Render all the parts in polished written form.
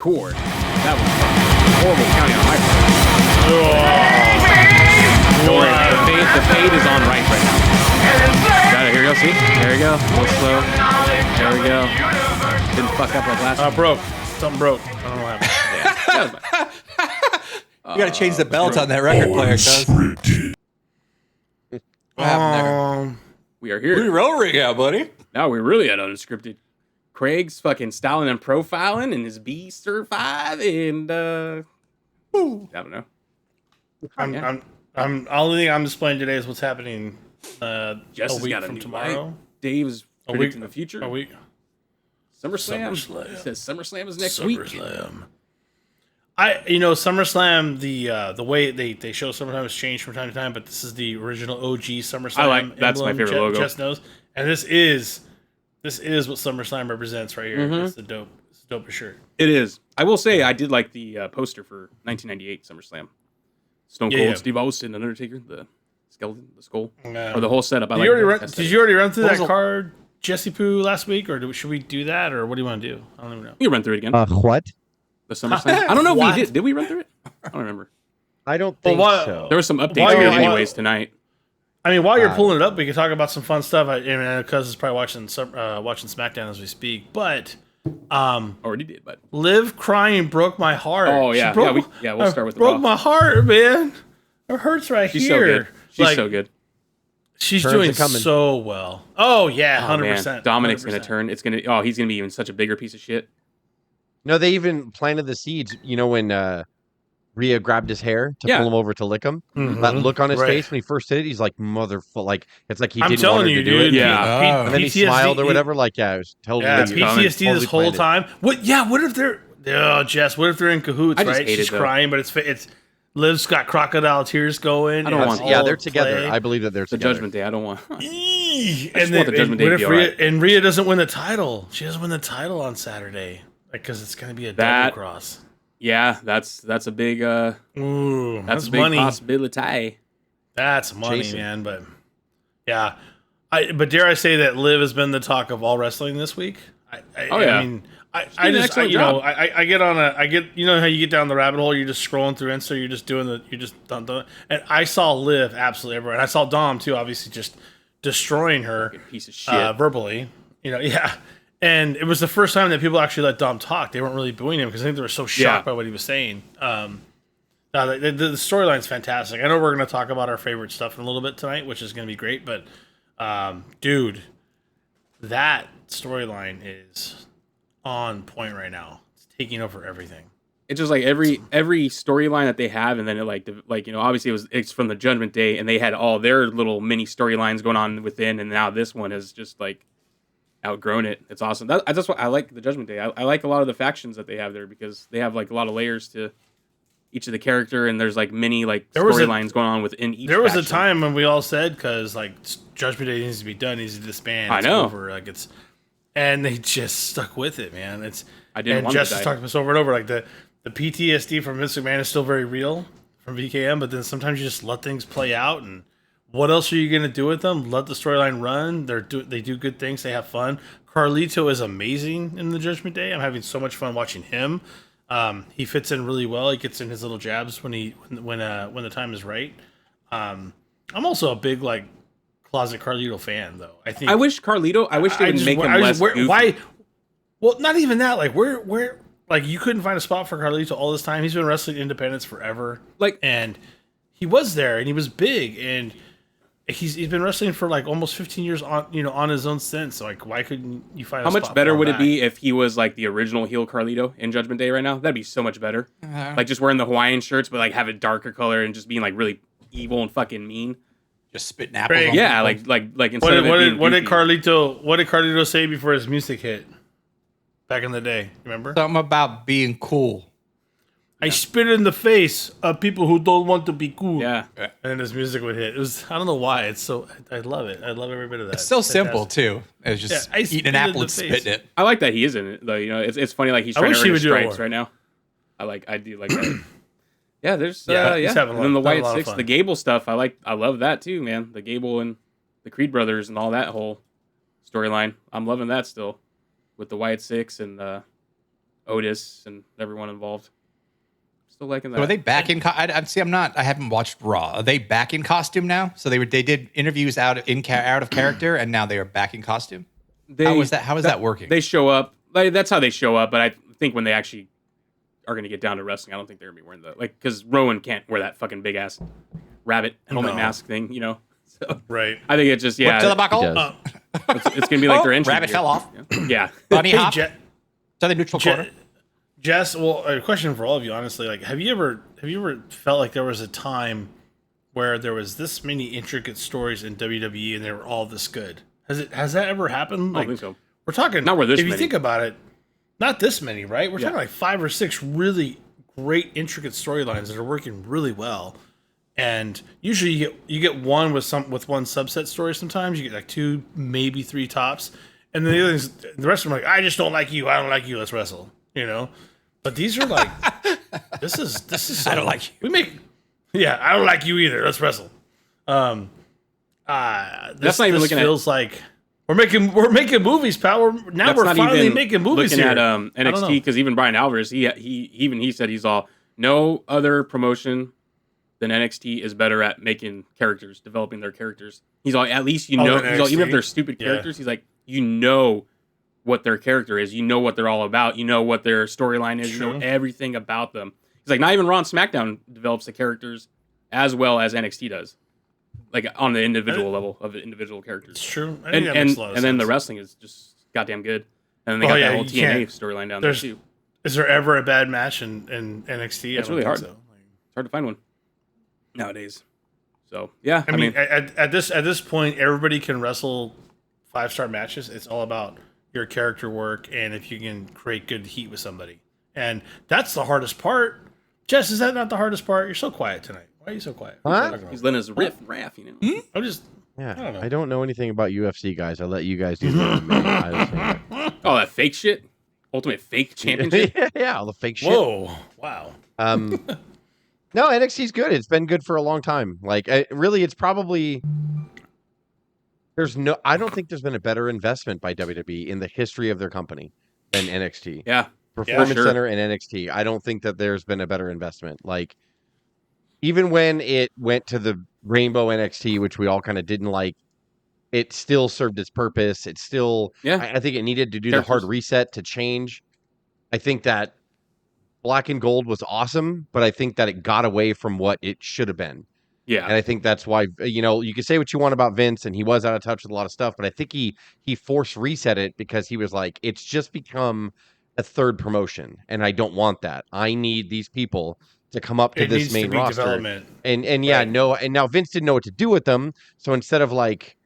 cord. That was horrible counting on my part. Don't worry, the fade is on right now. Got it. Here we go. See? There we go. A little slow. There we go. Didn't fuck up like last time. Broke. Something broke. I don't know what happened. You gotta change the belt on that record player, cuz. What happened there? We are here. We rolling out, buddy. Now we're really at Unscripted. Craig's fucking styling and profiling and his B-Sir 5 and I don't know. Only thing I'm displaying today is what's happening Jess a week got a from new tomorrow. light. Dave's predicting the future. A week. SummerSlam. He says SummerSlam is next week. SummerSlam. SummerSlam, the way they show SummerSlam has changed from time to time, but this is the original OG SummerSlam. I like that's my favorite logo. Jess knows, and this is what SummerSlam represents right here. Mm-hmm. It's the dopest shirt. It is. I will say I did like the poster for 1998 SummerSlam. Stone Cold, Steve Austin, and Undertaker, the skeleton, the skull, or the whole setup. Did you already run through that card, Jesse Poo, last week, or should we do that, or what do you want to do? I don't even know. You can run through it again. What? The SummerSlam. I don't know if we did. Did we run through it? I don't remember. I don't think so. There was some updates here anyways tonight. I mean, while you're pulling it up, we can talk about some fun stuff. Because it's probably watching Smackdown as we speak. But already did. But Liv crying broke my heart. Oh yeah, we'll start with the broke my heart, man. It hurts right She's here. So good. She's so good. She's doing so well. Oh yeah, 100%. Dominic's gonna turn. He's gonna be even such a bigger piece of shit. No, they even planted the seeds. You know when Rhea grabbed his hair to pull him over to lick him. Mm-hmm. That look on his face when he first did it, he's like motherfucker. Like it's like he didn't want her to do it. Yeah, and then he smiled or whatever. Like it was totally. Yeah, PTSD this whole time. What? Yeah. What if they're? Oh, Jess. What if they're in cahoots? Right? She's crying, but it's Liv's got crocodile tears going. I don't want. Yeah, they're together. I believe that they're the together. Judgment Day. I don't want. And then the Judgment Day. What if Rhea doesn't win the title? She doesn't win the title on Saturday. Because it's going to be a double cross. Yeah, that's a big that's a big money. Possibility. That's money, man. But yeah, but dare I say that Liv has been the talk of all wrestling this week? I mean, I get you know how you get down the rabbit hole, you're just scrolling through Insta, you're just done. And I saw Liv absolutely everywhere, and I saw Dom too, obviously just destroying her piece of shit verbally. Yeah. And it was the first time that people actually let Dom talk. They weren't really booing him because I think they were so shocked by what he was saying. The storyline's fantastic. I know we're going to talk about our favorite stuff in a little bit tonight, which is going to be great. But, dude, that storyline is on point right now. It's taking over everything. It's just like every storyline that they have, and then obviously it's from the Judgment Day, and they had all their little mini storylines going on within, and now this one is just like outgrown it. It's awesome. That's what I like the Judgment Day. I like a lot of the factions that they have there because they have like a lot of layers to each of the character, and there's like many storylines going on within each. There was a time when we all said because like Judgment Day needs to be done, needs to disband. I know. Over. And they just stuck with it, man. And Jess has talked about this over and over. Like the PTSD from Vince McMahon is still very real from VKM, but then sometimes you just let things play out and. What else are you going to do with them? Let the storyline run. They do good things. They have fun. Carlito is amazing in the Judgment Day. I'm having so much fun watching him. He fits in really well. He gets in his little jabs when the time is right. I'm also a big closet Carlito fan though. I wish they would make him less goofy. Why? Well, not even that. Like where you couldn't find a spot for Carlito all this time. He's been wrestling independents forever. And he was there and he was big and. He's been wrestling for like almost 15 years on his own since. So like, why couldn't you find? How much better would it be if he was like the original heel Carlito in Judgment Day right now? That'd be so much better. Like just wearing the Hawaiian shirts, but like have a darker color and just being like really evil and fucking mean. Just spitting apples. Yeah, like instead of what did Carlito say before his music hit? Back in the day, remember? Something about being cool. I spit in the face of people who don't want to be cool. Yeah. And then his music would hit. I don't know why. It's so, I love it. I love every bit of that. It's so simple too. It's just eating an apple and spitting it. I like that he is in it though. It's funny. Like he's trying to earn his stripes right now. I do like that. Yeah, there's and then the White Six, the Gable stuff. I love that too, man. The Gable and the Creed brothers and all that whole storyline. I'm loving that still with the White Six and Otis and everyone involved. Still liking that. So are they back in? I haven't watched Raw. Are they back in costume now? So they did interviews out of character, and now they are back in costume. How is that working? They show up. Like, that's how they show up. But I think when they actually are going to get down to wrestling, I don't think they're going to be wearing because Rowan can't wear that fucking big ass rabbit helmet mask thing, you know. So right. I think it's just to the buckle. It's going to be like their entry. Rabbit fell off. Yeah. Bunny hop. To the neutral corner. Jess, well, a question for all of you, honestly. Like, have you ever felt like there was a time where there was this many intricate stories in WWE and they were all this good? Has that ever happened? I don't think so. We're talking not where this. If many. You think about it, not this many, right? We're talking like 5 or 6 really great intricate storylines that are working really well. And usually you get one with one subset story. Sometimes you get like 2, maybe 3 tops, and then the rest of them are like, I just don't like you. I don't like you. Let's wrestle. You know, but these are like, this is. I don't like you. I don't like you either. Let's wrestle. That's not even looking feels like we're making movies, pal. We're finally making movies looking here. at NXT because even Brian Alvarez, he said he's all no other promotion than NXT is better at making characters, developing their characters. He's all, at least he's all, even if they're stupid characters, he's like, you know what their character is, you know what they're all about, you know what their storyline is, you know everything about them. He's like, not even Raw and SmackDown develops the characters as well as NXT does, like on the individual level of the individual characters. It's true, and then the wrestling is just goddamn good, and then they got that whole TNA storyline down there too. Is there ever a bad match in NXT? It's really hard. So. It's hard to find one nowadays. So yeah, I mean, at this point, everybody can wrestle 5-star matches. It's all about your character work and if you can create good heat with somebody, and that's the hardest part. Jess, is that not the hardest part? You're so quiet tonight. Why are you so quiet? Huh? He's letting us riff, you know. I'm just. Yeah, I don't know anything about UFC, guys. I'll let you guys do that. Oh, that fake shit. Ultimate fake championship. Yeah, all the fake shit. Whoa! Wow. No, NXT's good. It's been good for a long time. Like, it's probably I don't think there's been a better investment by WWE in the history of their company than NXT. Yeah, Performance Center and NXT. I don't think that there's been a better investment. Like, even when it went to the Rainbow NXT, which we all kind of didn't like, it still served its purpose. It still, I think it needed to do the hard reset to change. I think that Black and Gold was awesome, but I think that it got away from what it should have been. Yeah. And I think that's why, you know, you can say what you want about Vince, and he was out of touch with a lot of stuff, but I think he forced reset it because he was like, it's just become a third promotion, and I don't want that. I need these people to come up to this main roster. And now Vince didn't know what to do with them, so instead of like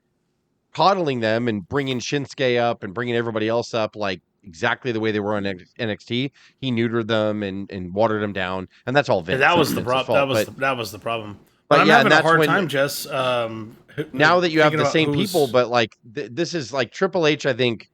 coddling them and bringing Shinsuke up and bringing everybody else up like exactly the way they were on NXT, he neutered them and watered them down, and that's all Vince. And that was the problem. That was the problem. But I'm yeah, having a hard time, Jess. Now that you have the same people, but like this is like Triple H, I think,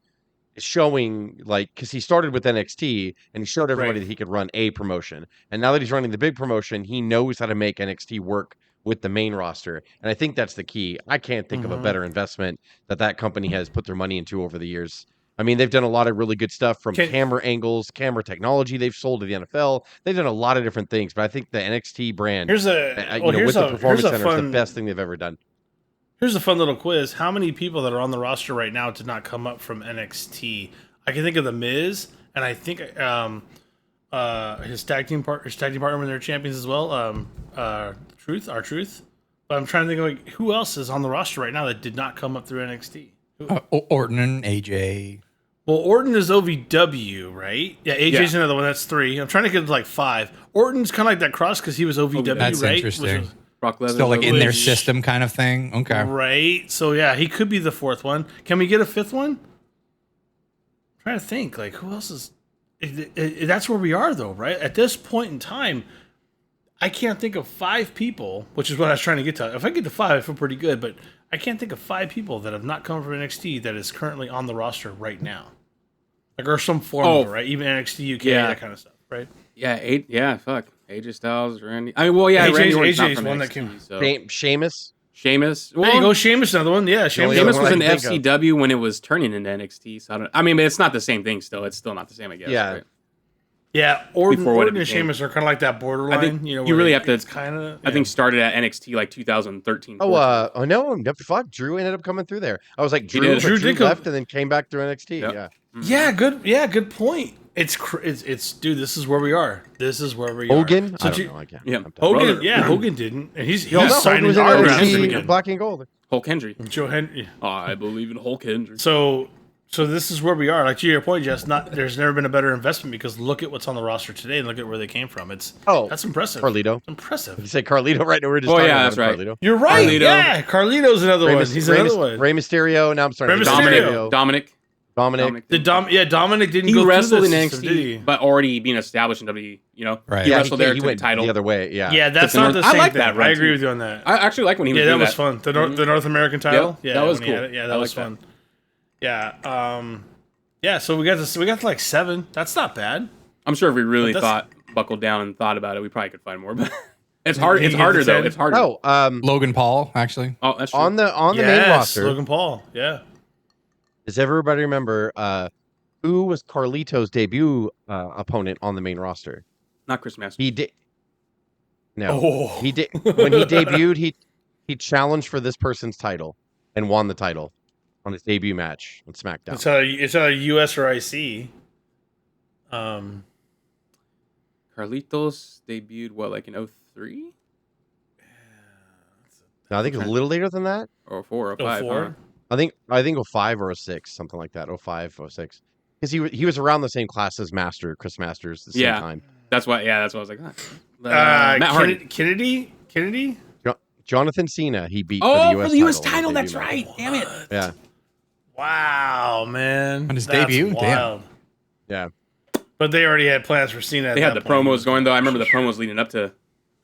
showing like because he started with NXT and he showed everybody that he could run a promotion, and now that he's running the big promotion, he knows how to make NXT work with the main roster, and I think that's the key. I can't think of a better investment that company has put their money into over the years. I mean, they've done a lot of really good stuff from camera angles, camera technology they've sold to the NFL. They've done a lot of different things, but I think the NXT brand with the Performance Center is the best thing they've ever don. Here's a fun little quiz. How many people that are on the roster right now did not come up from NXT? I can think of The Miz, and I think his tag team partner when they're champions as well. Truth. But I'm trying to think of like who else is on the roster right now that did not come up through NXT. Orton and AJ. Well, Orton is OVW, right? Yeah, AJ's another one. That's 3. I'm trying to get to like 5. Orton's kind of like that cross because he was OVW, That's right? interesting. Brock Lesnar, still like in their system kind of thing. Okay. Right. So yeah, he could be the 4th one. Can we get a 5th one? I'm trying to think. Like who else is? That's where we are though, right? At this point in time, I can't think of 5 people, which is what I was trying to get to. If I get to 5, I feel pretty good, but I can't think of 5 people that have not come from NXT that is currently on the roster right now. Like, or some form of it, right? Even NXT UK, that kind of stuff, right? Yeah, AJ Styles, Randy. I mean, well, yeah, AJ's one that came. So. Sheamus. Well, there you go, Sheamus, another one. Yeah, Sheamus was in FCW when it was turning into NXT. So I mean, but it's not the same thing still. It's still not the same, I guess. Yeah. Right? Yeah, Before what it Orton and became. Sheamus are kind of like that borderline. I think you know, you where really have to. It's kind of. I think started at NXT like 2013. Oh no, fuck. Drew ended up coming through there. I was like, He Drew, did. but Drew Drew did come- left and then came back through NXT. Yep. Yeah. Yeah, good. Yeah, good point. It's dude. This is where we are. This is where we Hogan? are. I don't know. I can't. Yeah. I'm done. Hogan. Brother. Yeah, Hogan didn't, and he's No, signing Hogan was in autographs this NXT weekend. Black and Gold. Hulk Henry. Joe Henry. I believe in Hulk Henry. So this is where we are. Like to your point, Jess. There's never been a better investment because look at what's on the roster today and look at where they came from. That's impressive. Carlito. It's impressive. You say Carlito right now? We're just Oh, talking yeah, about that's right. Carlito. You're right. Carlito. Yeah, Carlito's another Rey one. Mys- He's Rey another Mys- one. Rey Mysterio. Now I'm starting. Rey to Mysterio. Dominic. Dominic didn't He go wrestled through in the system, did he? NXT, but already being established in WWE. You know, Right. He Yeah, wrestled there he to the went title. the other way. Yeah. Yeah, that's But not the the North- I same like thing. that run, I agree too. with you on that. I actually like when he was Yeah, that doing was fun. The North American title. Yep, Yeah, that was when he had cool. it. Yeah, I that was like that. fun. Yeah. Yeah. So we got to like 7. That's not bad. I'm sure if we really But that's- buckled down and thought about it, we probably could find more. But it's hard. You It's get harder the though. 10? It's harder. Oh, Logan Paul, actually. Oh, that's true. on the main Yes, roster, Logan Paul. Yeah. does everybody remember who was Carlito's debut opponent on the main roster? Not Chris Masters. He did. No, Oh. he did. When he debuted, he challenged for this person's title and won the title on his debut match on SmackDown. It's either US or IC. Carlitos debuted like in 03 No, I think it's a little later than that. or 4 or 5. 04? Huh? I think 05 or 06, something like that. 05, 06. Because he was around the same class as Chris Masters, the same Yeah. time. That's why. Yeah, that's why I was like, Matt Hardy. Kennedy. Jonathan Cena, he beat Oh, for for the the US US title. title. on his That's debut match. right. Damn it. Yeah, Wow, man. On his That's debut? Damn. wild. yeah. But they already had plans for Cena. At They had the that point. promos going though. I remember the promos leading up to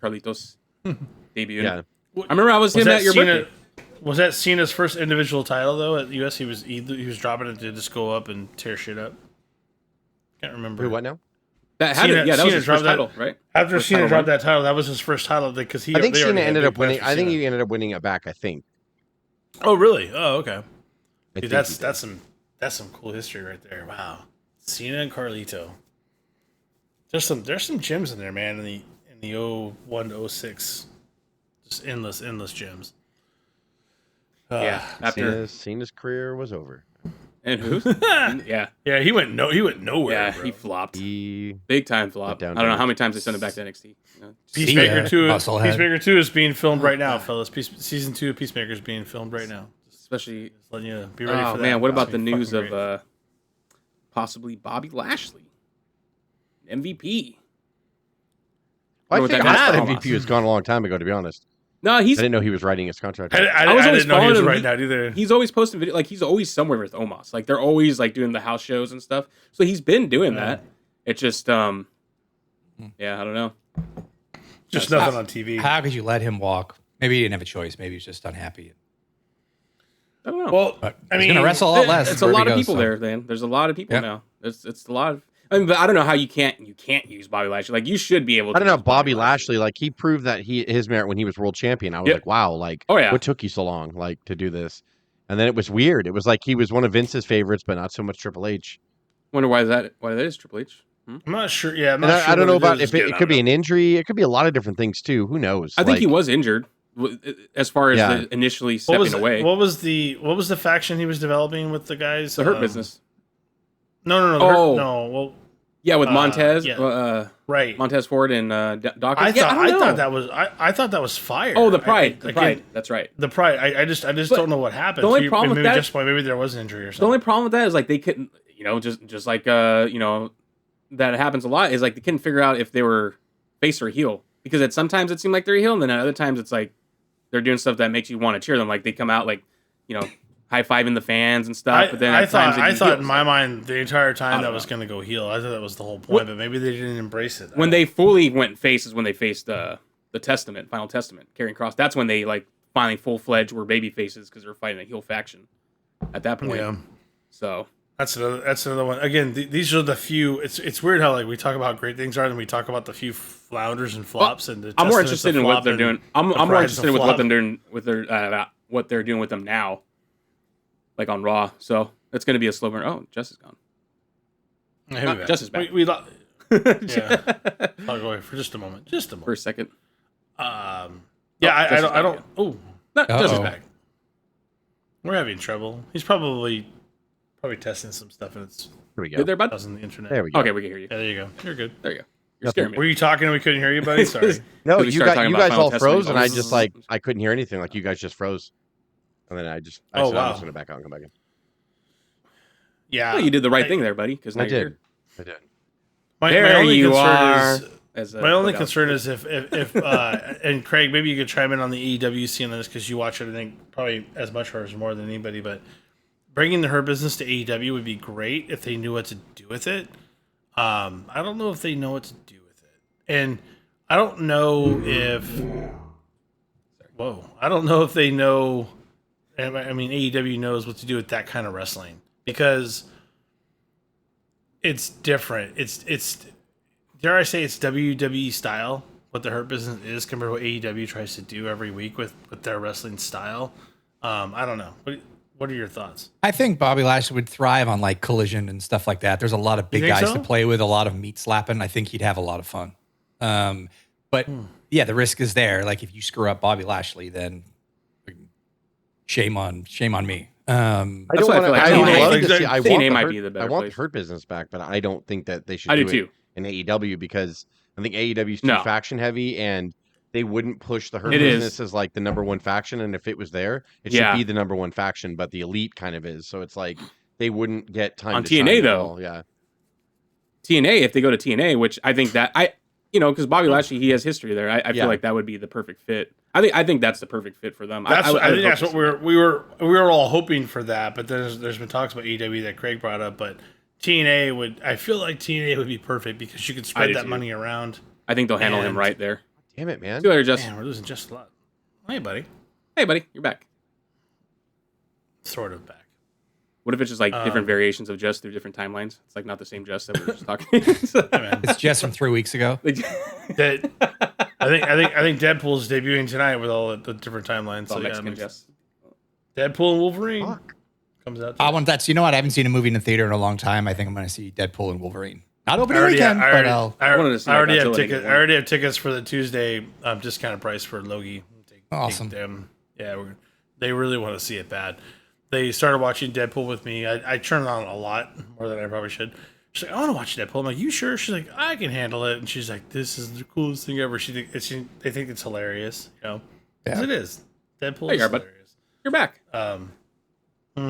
Carlitos debut. Yeah. I remember I was him that at your Cena? birthday. Was that Cena's first individual title though at US? He was dropping it to just go up and tear shit up. Can't remember. Who, what now? That had Cena- it. Yeah, that Cena was his first dropped that- title, right? After First Cena title dropped run. that title, that was his first title because I think they already Cena had ended big up plans winning. for I think Cena. he ended up winning it back. I think. Oh really? Oh okay. I Dude, think that's he did. some cool history right there. Wow, Cena and Carlito. There's some gems in there, man. In the 01 to 06, just endless gems. Yeah, after Cena's career was over. and who's yeah, Yeah, he went nowhere. yeah, bro. he flopped, He big time flop. I down don't know to- how many times they sent him back to NXT. You know, Peacemaker ya, 2. musclehead. Peacemaker 2 is being filmed right now, fellas. Season 2 of Peacemaker is being filmed right now. especially. Just letting you be ready Oh for that. man, what It's about the gonna be news fucking of great. possibly Bobby Lashley, MVP? I what think that I means thought for MVP was gone a long time ago. To be honest, No, I he's didn't know he was writing his contract. I was always didn't know he following was him. right now either. he's always posting video. Like he's always somewhere with Omos. Like they're always like doing the house shows and stuff. So he's been doing that. It just yeah, I don't know. Just nothing on TV. How could you let him walk? Maybe he didn't have a choice. Maybe he's just unhappy. I don't know. Well, But I he's mean, going to wrestle a lot less. It's a wherever lot he of goes, people so. there, man. There's a lot of people Yeah. now. It's a lot of. I mean, but I don't know how you can't use Bobby Lashley. Like you should be able to. I don't know. use Bobby Lashley, like he proved that his merit when he was world champion. I was Yep. like, wow, like, Oh, yeah. what took you so long, like, to do this? And then it was weird. It was like he was one of Vince's favorites, but not so much Triple H. Wonder why that is Triple H. I'm not sure. Yeah, I'm And not sure I don't know what about is if it yet. could be an injury. It could be a lot of different things too. Who knows? I think he Like, was injured as far as Yeah. the initially What stepping was away. what was the faction he was developing with the guys? The Hurt Business. No. Oh. No. Well, Yeah, with Montez, yeah. Right. Montez Ford and Dawkins. I Yeah, thought don't know. I thought that was fire. Oh, the Pride. I- The Pride. That's right. The Pride. I just But don't know what happened. the only So you- problem with maybe that- just maybe there was an injury or The something. only problem with that is like they couldn't, just like that happens a lot is like they couldn't figure out if they were face or heel because sometimes it seemed like they're a heel and then at other times it's like they're doing stuff that makes you want to cheer them. Like they come out like high fiving the fans and stuff. But then at times I they do thought heel in my stuff. mind the entire time I that don't was know. going to go heel. I thought that was the whole point, What- but maybe they didn't embrace it. When they fully went face is when they faced the Testament, Final Testament, Karrion Kross. That's when they like finally full fledged were baby faces because they're fighting a heel faction at that point. Yeah. So That's another one. Again, these are the few. It's weird how like we talk about great things are, and we talk about the few flounders and flops. And the I'm more testaments interested of in what flop they're and doing. I'm the more prides interested of with what flop. they're doing with their what they're doing with them now, like on Raw. So it's going to be a slow burn. Oh, Jess is gone. Hey, Jess is back. We Yeah. I'll go away for just a moment. For a second. I Justin's don't. back Oh, No, Uh-oh. Justin's back. we're having trouble. He's probably testing some stuff and it's Here we go. Good there, bud? causing the internet. There we go. Okay, we can hear you. Yeah, there you go. You're good. There you go. You're scaring me. Were you talking and we couldn't hear you, buddy? Sorry. No, we you started talking about guys Final all Testament. froze, and I just I couldn't hear anything. Like you guys just froze, and then I said I'm wow. just gonna back out and come back in. Yeah. Well, you did the right thing there, buddy. Because I did. I did. My There only you concern are. is my only concern is if and Craig, maybe you could chime in on the AEW scene on this because you watch it, I think, probably as much or more than anybody. But bringing her business to AEW would be great if they knew what to do with it. I don't know if they know what to do with it, and I don't know if. Whoa! I don't know if they know. I mean, AEW knows what to do with that kind of wrestling because it's different. It's dare I say it's WWE style, what the Hurt Business is compared to what AEW tries to do every week with their wrestling style. I don't know. What are your thoughts? I think Bobby Lashley would thrive on like Collision and stuff like that. There's a lot of big think guys so? to play with, a lot of meat slapping. I think he'd have a lot of fun. But yeah, the risk is there. Like if you screw up Bobby Lashley, then shame on me. I That's don't why I feel want like I TNA would love to see. I TNA want the might Hurt- be the better I want place. the Hurt Business back, but I don't think that they should I do do too. it in AEW because I think AEW is too No. faction heavy and they wouldn't push the Hurt It is. Business as like the number one faction. And if it was there, it Yeah. should be the number one faction, but the Elite kind of is. So it's like they wouldn't get time On to TNA shine at though. all. Yeah. TNA, if they go to TNA, which I think that because Bobby Lashley, he has history there. I Yeah. feel like that would be the perfect fit. I think that's the perfect fit for them. That's I I would think hope that's to what see we were all hoping for that. But there's been talks about AEW that Craig brought up, but TNA would. I feel like TNA would be perfect because you could I spread do that too. money around. I think they'll handle him And- right there. Damn it, man. See you later, Justin. Man, we're losing just a lot. Hey, buddy. Hey, buddy, you're back. Sort of back. What if it's just like different variations of Just through different timelines? It's like not the same Just that we were just talking. Hey, man. It's just from 3 weeks ago. That, I think Deadpool's debuting tonight with all the different timelines. It's all So yeah, Mexican it makes- Just. Deadpool and Wolverine Fuck. comes out. I want that's you know what? I haven't seen a movie in the theater in a long time. I think I'm going to see Deadpool and Wolverine. Not opening weekend, but I'll. I wanted to see I already that have Godzilla tickets. naked I already have tickets for the Tuesday discounted price for Logie. Awesome. Them. Yeah, they really want to see it bad. They started watching Deadpool with me. I turn it on a lot more than I probably should. She's like, I want to watch Deadpool. I'm like, you sure? She's like, I can handle it. And she's like, this is the coolest thing ever. They think it's hilarious. You know, 'Cause Yeah. it is. Deadpool There is you are, bud. hilarious. You're back.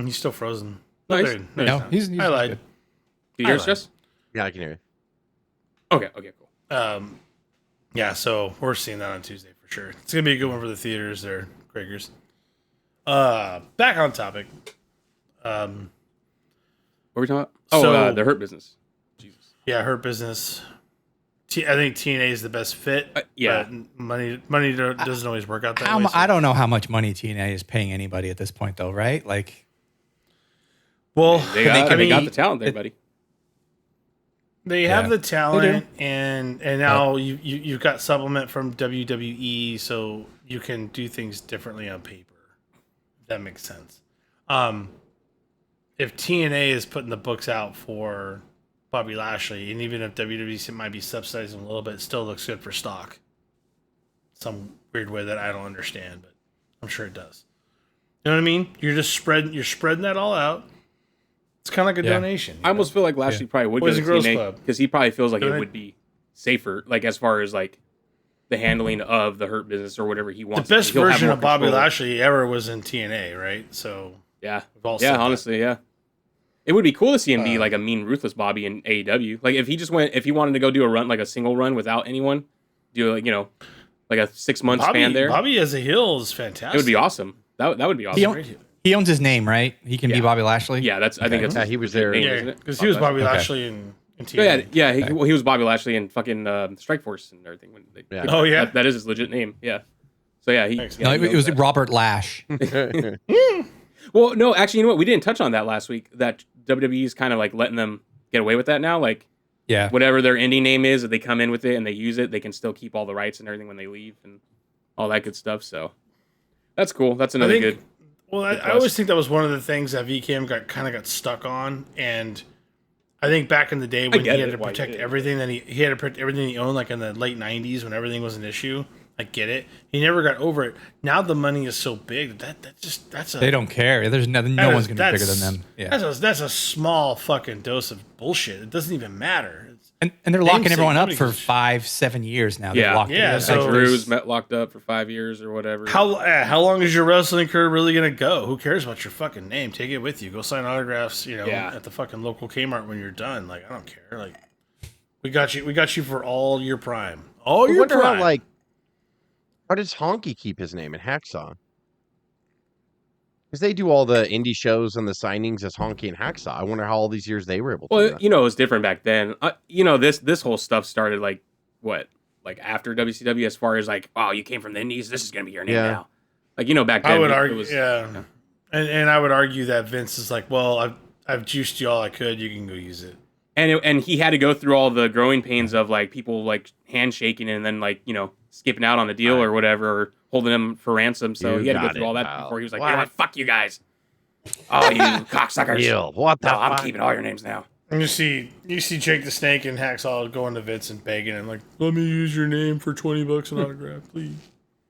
He's still frozen. Nice. No, not. he's I lied. good. Do you hear I us, lied. Just? Yeah, I can hear you. Okay, cool. Yeah, so we're seeing that on Tuesday for sure. It's gonna be a good one for the theaters there, Kragers. Back on topic. What were we talking about? Oh, So- the Hurt Business. Jesus. Yeah, Hurt Business. I think TNA is the best fit. Yeah. but money doesn't always work out that How way. mu- so- I don't know how much money TNA is paying anybody at this point, though, right? Like, Well, They got I mean, the talent there, buddy. they have Yeah, the they talent, and now you've got supplement from WWE, so you can do things differently on paper. If that makes sense. If TNA is putting the books out for Bobby Lashley, and even if WWE might be subsidizing a little bit, it still looks good for stock. Some weird way that I don't understand, but I'm sure it does. You know what I mean? You're spreading that all out. It's kind of like a Yeah. donation. I almost feel like Lashley probably would Boys go and to Girls TNA Club. because he probably feels like Go it ahead. would be safer, like as far as like the handling of the Hurt Business or whatever he the wants. best He'll have version more of Bobby control. Lashley ever was in TNA, right? So Yeah, we've all said yeah. that. Honestly, yeah. It would be cool to see him be like a mean, ruthless Bobby in AEW. Like if he wanted to go do a run, like a single run without anyone, do like like a 6 month span there. Bobby as a heel is fantastic. It would be awesome. That would be he, awesome. own- he owns his name, right? He can be Yeah. Bobby Lashley. Yeah, I think that's Yeah, he was there. name, Yeah, isn't it? because he was Bobby Okay. Lashley in TNA. Yeah. He was Bobby Lashley in fucking Strike Force and everything. When they, Yeah. Oh, yeah? that is his legit name. Yeah. So yeah, Thanks. No, he it was knows that. Robert Lash. Well, no, actually, you know what? We didn't touch on that last week. That WWE is kind of like letting them get away with that now. Like Yeah. whatever their indie name is, if they come in with it and they use it, they can still keep all the rights and everything when they leave and all that good stuff. So that's cool. That's another think- good. Well, I always think that was one of the things that VKM got stuck on, and I think back in the day when he get had it, to why he protect did, everything, that he had to protect everything he owned, like in the late '90s when everything was an issue. I get it. He never got over it. Now the money is so big that's a They don't care. There's nothing. No one's gonna be bigger than them. Yeah. That's a small fucking dose of bullshit. It doesn't even matter. And they're locking everyone up nobody for gives- 5-7 years now. They're Yeah. locked Yeah, in. so- Like Drew's locked up for 5 years or whatever. How long is your wrestling career really gonna go? Who cares about your fucking name? Take it with you. Go sign autographs, Yeah. at the fucking local Kmart when you're done. Like, I don't care. Like, we got you for all your prime. All I your wonder prime. how does Honky keep his name in Hacksaw? Because they do all the indie shows and the signings as Honky and Hacksaw. I wonder how all these years they were able to do Well, that. it was different back then. This whole stuff started like after WCW, as far as like, wow, you came from the Indies, this is gonna be your name Yeah. now. Like, back then I would it argue, was, yeah. And I would argue that Vince is like, well, I've juiced you all I could. You can go use it. and he had to go through all the growing pains of like people like handshaking and then like skipping out on the deal or whatever, or holding him for ransom. So You he had to go got through it, all that pal. before he was like, What? you know what, fuck you guys. Oh, you cocksuckers. Deal. What the No, I'm fuck? keeping all your names now. And you see Jake the Snake and Hacksaw going to Vince and begging him, like, let me use your name for $20 an autograph, please.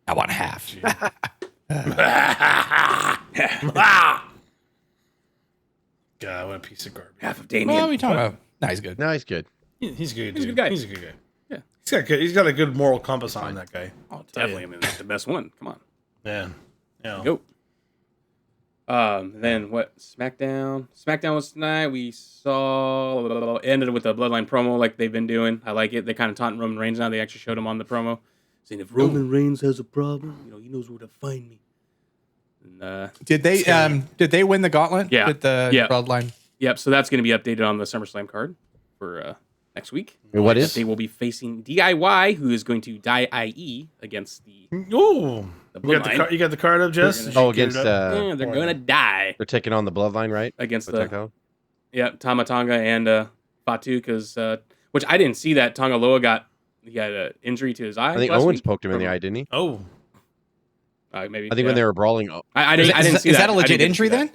I want half. God, what a piece of garbage. Half of What Damien. are we talking about? No, he's good. No, he's good. He's good. He's a Dude. good guy. He's a good guy. Yeah. He's got a good moral compass on him, that guy. Oh, definitely. I mean, that's the best one. Come on. Yeah. Go. Then what? SmackDown. SmackDown was tonight. We saw ended with a Bloodline promo like they've been doing. I like it. They kind of taunting Roman Reigns now. They actually showed him on the promo, saying if Roman Reigns has a problem, he knows where to find me. And, Did they win the gauntlet? Yeah. With the Yeah. Bloodline? yep. So that's going to be updated on the SummerSlam card for next week. Wait, what is? They will be facing DIY, who is going to die IE against the Ooh. Bloodline. You got the card up, Jess? Did you Oh, get it against up? Yeah, they're going to die they're taking on the Bloodline, right? against With the Taco? Tama Tonga and Fatu, because which I didn't see that Tonga Loa had an injury to his eye. I think last Owens week. poked him in the eye, didn't he? Oh. Maybe. I think when they were brawling. I didn't see Is that. that a I legit didn't get to injury see that. then?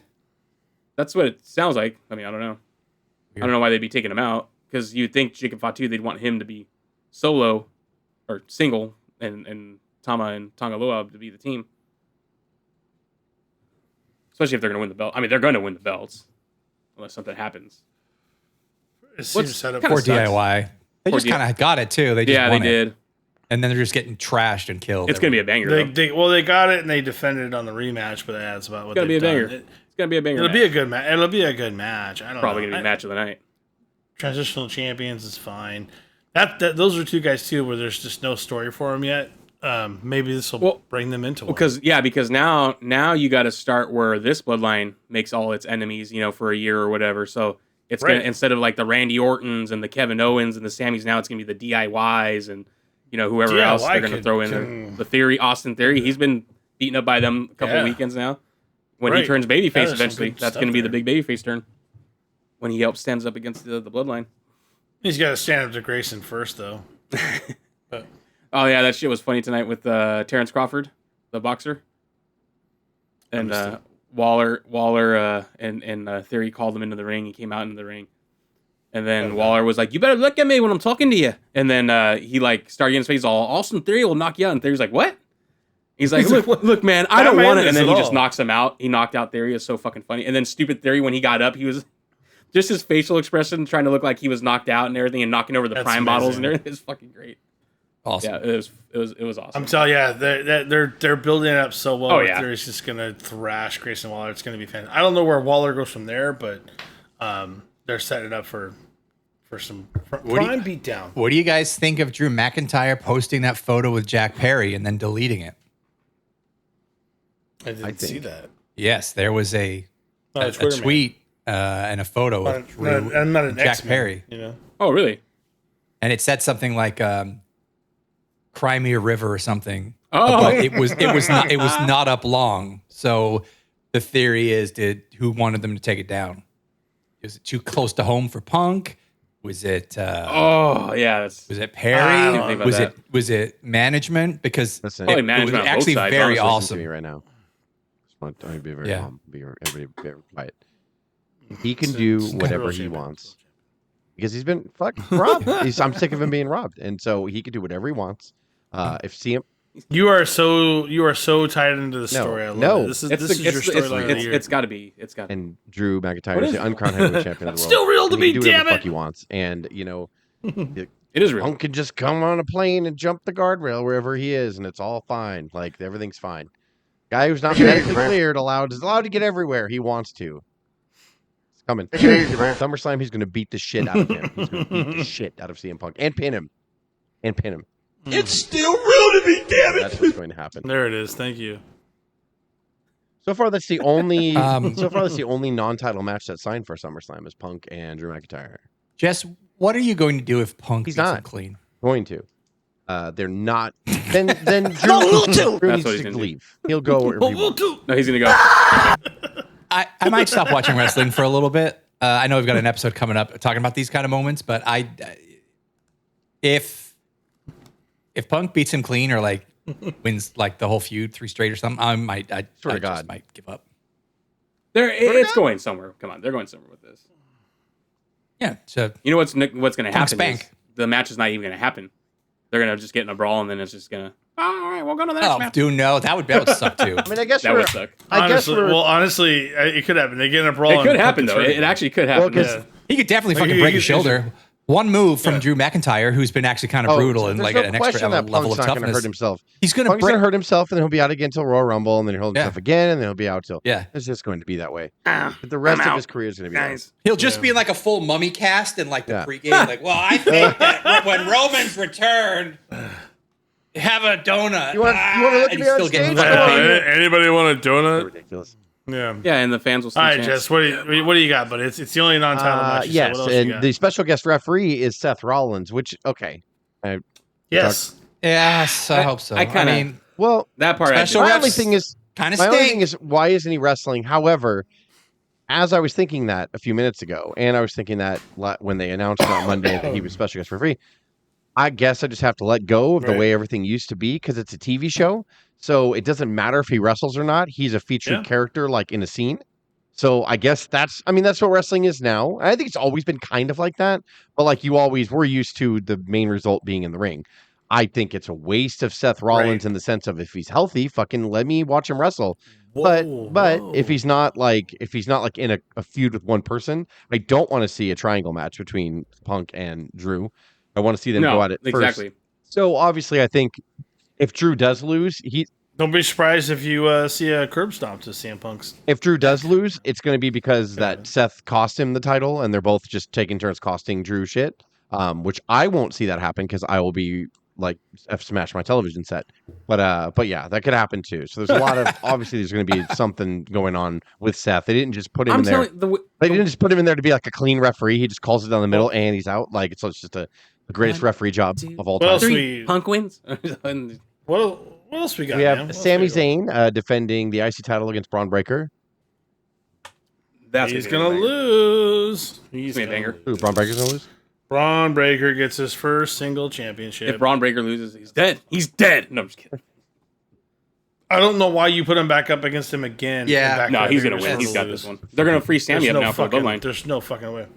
That's what it sounds like. I mean, I don't know. I don't know why they'd be taking him out, because you'd think Jacob Fatu, they'd want him to be solo or single, and Tama and Tonga Loa to be the team. Especially if they're going to win the belt. I mean, they're going to win the belts unless something happens. It seems set up kinda Poor for sucks. DIY. They Poor just kind of got it too. They just Yeah, they won it. did. And then they're just getting trashed and killed. It's going to be a banger. though. They got it and they defended it on the rematch, but that's about what It's going to be a they've banger. done. It's going to be a banger. It'll match. be a good match. It'll be a good match. I don't Probably know. going to be match of the night. Transitional champions is fine. That those are two guys too where there's just no story for them yet. Maybe this will bring them into one. Because now you got to start where this bloodline makes all its enemies, for a year or whatever. So it's Right. gonna, instead of like the Randy Ortons and the Kevin Owens and the Sammys, now it's gonna be the DIYs and whoever DIY else they're gonna could- throw in there. The Theory, Austin Theory, he's been beaten up by them a couple Yeah. weekends now. When Right. he turns Yeah, babyface there's some eventually, good that's stuff gonna be the there. big babyface turn. When he stands up against the bloodline. He's got to stand up to Grayson first, though. Oh yeah, that shit was funny tonight with Terrence Crawford, the boxer, and Waller and Theory called him into the ring. He came out into the ring, and then Waller was like, "You better look at me when I'm talking to you." And then he started getting his face all, "Austin Theory will knock you out." And Theory's like, "What?" He's like, "Look, man, I don't man want it." is And then at he just all. knocks him out. He knocked out Theory. It's so fucking funny. And then stupid Theory, when he got up, he was just his facial expression, trying to look like he was knocked out and everything, and knocking over the That's prime bottles and amazing. everything. It's fucking great. Awesome. Yeah, it was awesome. I'm telling you, they're building it up so well. Oh, yeah. Theory's just gonna thrash Grayson Waller. It's gonna be fantastic. I don't know where Waller goes from there, but they're setting it up for some prime beatdown. What do you guys think of Drew McIntyre posting that photo with Jack Perry and then deleting it? I didn't see that. Yes, there was a Twitter man. tweet and a photo of Drew I'm not an Jack X-Man, Perry. Oh, really? And it said something like Cry Me a River or something. Oh. But it was not up long. So the theory is who wanted them to take it down? Was it too close to home for Punk? Was it Oh, yeah. That's was it I Perry? don't think Was about was it management? Because Listen, Probably it was management on both actually sides, very honestly. Listen to me awesome. right now. Just want to be very Yeah. calm. Everybody be very quiet. He can do whatever he wants. because he's been robbed. I'm sick of him being robbed, and so he could do whatever he wants. If CM, you are so tied into the story. I love it. This is your storyline of the year. It's got to be. And Drew McIntyre is the uncrowned heavyweight champion of the world. Still real to me, do damn whatever the it. fuck he wants, and It is real. Punk can just come on a plane and jump the guardrail wherever he is, and it's all fine. Like everything's fine. Guy who's not medically cleared is allowed to get everywhere he wants to. It's coming. SummerSlam, he's going to beat the shit out of him. He's going to beat the shit out of CM Punk and pin him. It's still real to me, damn it. That's what's going to happen. There it is. Thank you. So far, that's the only. Non-title match that's signed for SummerSlam is Punk and Drew McIntyre. Jess, what are you going to do if Punk He's beats him not clean? going to. They're not. Then Drew needs to leave. He'll go wherever he wants. No, he's gonna go. I might stop watching wrestling for a little bit. I know we've got an episode coming up talking about these kind of moments, but if Punk beats him clean or like wins like the whole feud 3 straight or something, I just might give up. It's going somewhere. Come on, they're going somewhere with this. Yeah. So you know what's going to happen? Spank. Is the match is not even going to happen. They're going to just get in a brawl, and then it's just going to. All right, we'll go to the next match. Dude, no, that would suck too. I mean, I guess that would suck. Honestly, it could happen. They get in a brawl. It could happen though. It actually could happen. Well, he could definitely fucking break his shoulder. One move from Drew McIntyre, who's been actually kind of brutal and like an extra level of toughness. Hurt himself. He's going to hurt himself, and then he'll be out again until Royal Rumble, and then he'll hurt himself again, and then he'll be out till. Yeah, it's just going to be that way. But the rest of his career is going to be nice. He'll just be in like a full mummy cast and like the pregame, like, well, I think that when Roman's returned, have a donut. You want to look at me on stage? Anybody want a donut? Ridiculous. Yeah, and the fans will see. All right, Jess, what do you got? But it's the only non-title match. Yes, and the special guest referee is Seth Rollins, which yes, I hope so. that part. My only thing is kind of why isn't he wrestling? However, as I was thinking that a few minutes ago, and I was thinking that when they announced on Monday that he was special guest referee, I guess I just have to let go of the way everything used to be because it's a TV show. So it doesn't matter if he wrestles or not. He's a featured character, like in a scene. So I guess that's what wrestling is now. I think it's always been kind of like that. But like we're used to the main result being in the ring. I think it's a waste of Seth Rollins in the sense of if he's healthy, fucking let me watch him wrestle. But if he's not like in a feud with one person, I don't want to see a triangle match between Punk and Drew. I want to see them go at it first. Exactly. So obviously, I think if Drew does lose, don't be surprised if you see a curb stomp to CM Punk's. If Drew does lose, it's going to be because that Seth cost him the title, and they're both just taking turns costing Drew shit. Which I won't see that happen because I will be like F smash my television set. But yeah, that could happen too. So there's a lot of obviously there's going to be something going on with Seth. They didn't just put him in there. They didn't just put him in there to be like a clean referee. He just calls it down the middle and he's out. Like it's just the greatest referee job of all time. Punk wins. What else we got? We have Sami Zayn defending the IC title against Braun Breaker. He's gonna lose. He's a banger. Ooh, Braun Breaker's gonna lose. Braun Breaker gets his first single championship. If Braun Breaker loses, he's dead. He's dead. No, I'm just kidding. I don't know why you put him back up against him again. Yeah, no, he's gonna win. He's got this one. They're gonna free Sammy up now for the bloodline. There's no fucking way.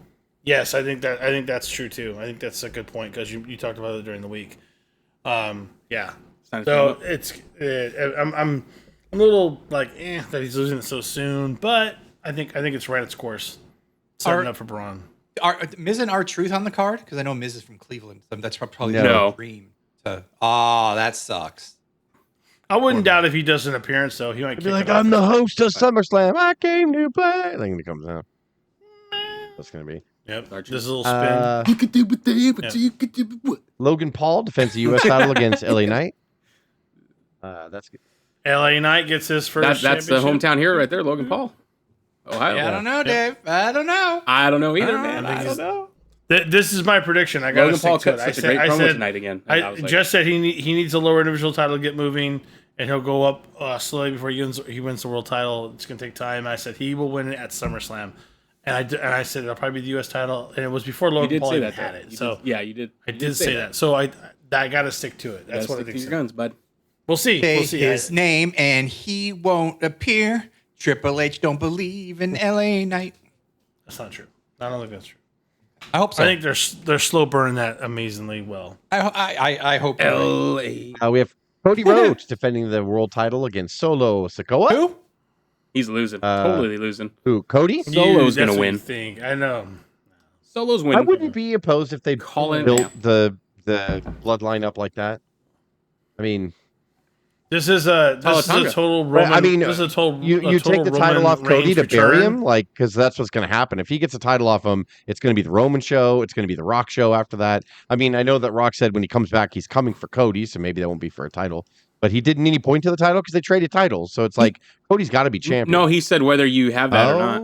Yes, I think that's true too. I think that's a good point because you talked about it during the week. Yeah. So I'm a little like that he's losing it so soon, but I think it's right its course. Setting up for Braun. Are Miz and R-Truth on the card? Because I know Miz is from Cleveland. So that's probably no dream. That sucks. I wouldn't doubt if he does an appearance though. He might be like, I'm the host of SummerSlam. I came to play. I think it comes out. That's gonna be. Yep. Just a little spin. You could do with that, but you could do what? Logan Paul defends the U.S. title against LA Knight. That's good. LA Knight gets his first. That's the hometown hero right there, Logan Paul. Ohio. Yeah, I don't know, Dave. I don't know. I don't know either, man. I don't know. This is my prediction. I got to stick to it. I said tonight again. I just said he needs a lower individual title to get moving, and he'll go up slowly before he wins the world title. It's going to take time. I said he will win it at SummerSlam, and I said it'll probably be the U.S. title, and it was before Logan Paul even had it. So yeah, you did. I did say that. So I got to stick to it. That's what I think. Your guns, bud. We'll see. Say his name, and he won't appear. Triple H don't believe in LA Knight. That's not true. I don't think that's true. I hope so. I think they're slow burning that amazingly well. I hope. LA. We have Cody Rhodes defending the world title against Solo Sikoa. Who? He's losing. Totally losing. Who? Cody? Solo's That's gonna what win. you think. I know. Solo's winning. I wouldn't be opposed if they Call it built now. the bloodline up like that. I mean, This is a total Roman. I mean, this is a total. you take the title Roman off Cody Reigns to bury return. him, like, because that's what's going to happen. If he gets the title off him, it's going to be the Roman show. It's going to be the Rock show after that. I mean, I know that Rock said when he comes back, he's coming for Cody, so maybe that won't be for a title. But he didn't any point to the title because they traded titles. So it's like Cody's got to be champion. No, he said whether you have that or not.